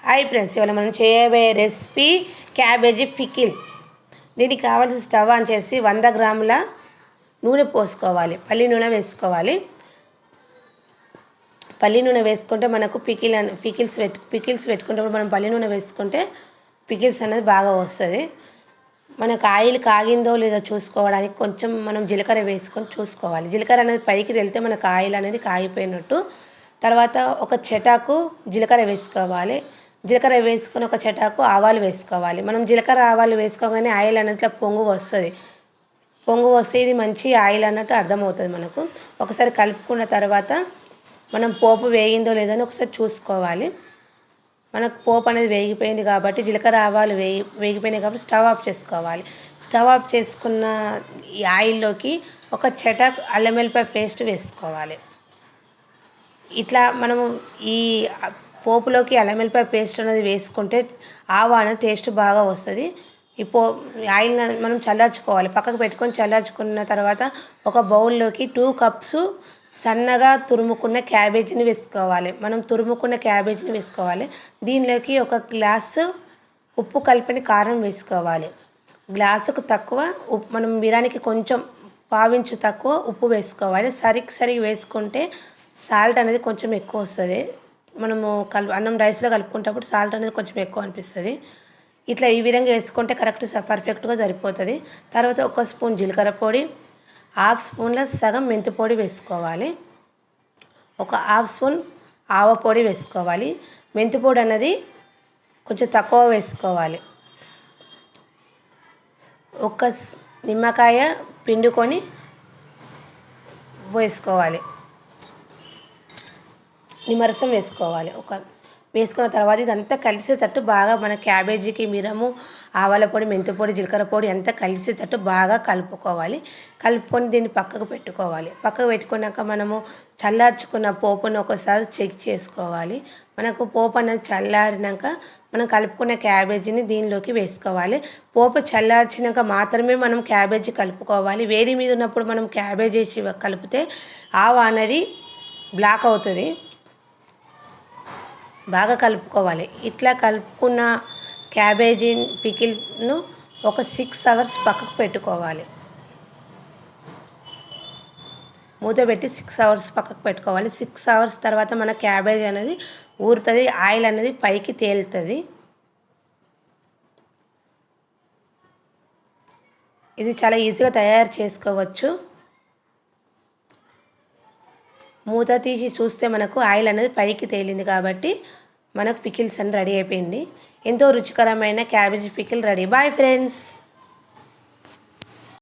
Hi friends, ఇవాళ మనం చేయబోయే రెసిపీ క్యాబేజీ పికిల్. దీనికి కావాల్సిన స్టవ్ ఆన్ చేసి 100 గ్రాముల నూనె పోసుకోవాలి. పల్లి నూనె వేసుకోవాలి. పల్లి నూనె వేసుకుంటే మనకు పికిల్స్ పెట్టుకుంటే మనం పల్లి నూనె వేసుకుంటే పికిల్స్ అనేది బాగా వస్తుంది. మనకు ఆయిల్ కాగిందో లేదో చూసుకోవడానికి కొంచెం మనం జీలకర్ర వేసుకొని చూసుకోవాలి. జీలకర్ర అనేది పైకి వెళ్తే మనకు ఆయిల్ అనేది కాగిపోయినట్టు. తర్వాత ఒక చెటాకు జీలకర్ర వేసుకోవాలి. జీలకర్ర వేసుకొని ఒక చెటాకు ఆవాలు వేసుకోవాలి. మనం జీలకర్ర ఆవాలు వేసుకోగానే ఆయిల్ అనేది పొంగు వస్తే ఇది మంచి ఆయిల్ అన్నట్టు అర్థమవుతుంది మనకు. ఒకసారి కలుపుకున్న తర్వాత మనం పోపు వేగిందో లేదో అని ఒకసారి చూసుకోవాలి. మనకు పోపు అనేది వేగిపోయింది కాబట్టి జీలకర్ర ఆవాలు వేగిపోయినాయి కాబట్టి స్టవ్ ఆఫ్ చేసుకోవాలి. స్టవ్ ఆఫ్ చేసుకున్న ఈ ఆయిల్లోకి ఒక చెటాకు అల్లం వెల్లిపాయ పేస్ట్ వేసుకోవాలి. ఇట్లా మనము ఈ పోపులోకి అల్లం వెల్లిపాయ పేస్ట్ అనేది వేసుకుంటే ఆవాన టేస్ట్ బాగా వస్తుంది. ఈ ఆయిల్ మనం చల్లార్చుకోవాలి. పక్కకు పెట్టుకొని చల్లార్చుకున్న తర్వాత ఒక బౌల్లోకి 2 కప్స్ సన్నగా తురుముకున్న క్యాబేజీని వేసుకోవాలి. మనం తురుముకున్న క్యాబేజీని వేసుకోవాలి. దీనిలోకి ఒక గ్లాసు ఉప్పు కలిపిన కారం వేసుకోవాలి. గ్లాసుకు తక్కువ ఉప్పు, మనం బిర్యానీకి కొంచెం పావించు తక్కువ ఉప్పు వేసుకోవాలి. సరిగ్గా వేసుకుంటే సాల్ట్ అనేది కొంచెం ఎక్కువ వస్తుంది. మనము అన్నం రైస్లో కలుపుకునేటప్పుడు సాల్ట్ అనేది కొంచెం ఎక్కువ అనిపిస్తుంది. ఇట్లా ఈ విధంగా వేసుకుంటే పర్ఫెక్ట్గా సరిపోతుంది. తర్వాత 1 స్పూన్ జీలకర్ర పొడి, 1/2 స్పూన్ల సగం మెంతి పొడి వేసుకోవాలి. ఒక 1/2 స్పూన్ ఆవ పొడి వేసుకోవాలి. మెంతి పొడి అనేది కొంచెం తక్కువ వేసుకోవాలి. ఒక నిమ్మకాయ పిండుకొని వేసుకోవాలి. నిమ్మరసం వేసుకోవాలి. వేసుకున్న తర్వాత ఇదంతా కలిసేటట్టు బాగా మన క్యాబేజీకి మిరము, ఆవాల పొడి, మెంతి పొడి, జీలకర్ర పొడి అంతా కలిసేటట్టు బాగా కలుపుకొని దీన్ని పక్కకు పెట్టుకోవాలి. పక్కకు పెట్టుకున్నాక మనము చల్లార్చుకున్న పోపును ఒకసారి చెక్ చేసుకోవాలి. మనకు పోపు అనేది చల్లారినాక మనం కలుపుకున్న క్యాబేజీని దీనిలోకి వేసుకోవాలి. పోపు చల్లార్చినాక మాత్రమే మనం క్యాబేజీ కలుపుకోవాలి. వేడి మీద ఉన్నప్పుడు మనం క్యాబేజీ వేసి కలిపితే ఆవ అనేది బ్లాక్ అవుతుంది. బాగా కలుపుకోవాలి. ఇట్లా కలుపుకున్న క్యాబేజీ పికిల్ను ఒక 6 అవర్స్ పక్కకు పెట్టుకోవాలి. మూత పెట్టి 6 అవర్స్ పక్కకు పెట్టుకోవాలి. 6 అవర్స్ తర్వాత మన క్యాబేజీ అనేది ఊరుతుంది, ఆయిల్ అనేది పైకి తేలుతుంది. ఇది చాలా ఈజీగా తయారు చేసుకోవచ్చు. మూత తీసి చూస్తే మనకు ఆయిల్ అనేది పైకి తేలింది కాబట్టి మనకు పికిల్స్ అని రెడీ అయిపోయింది. ఎంతో రుచికరమైన cabbage pickle ready. Bye friends.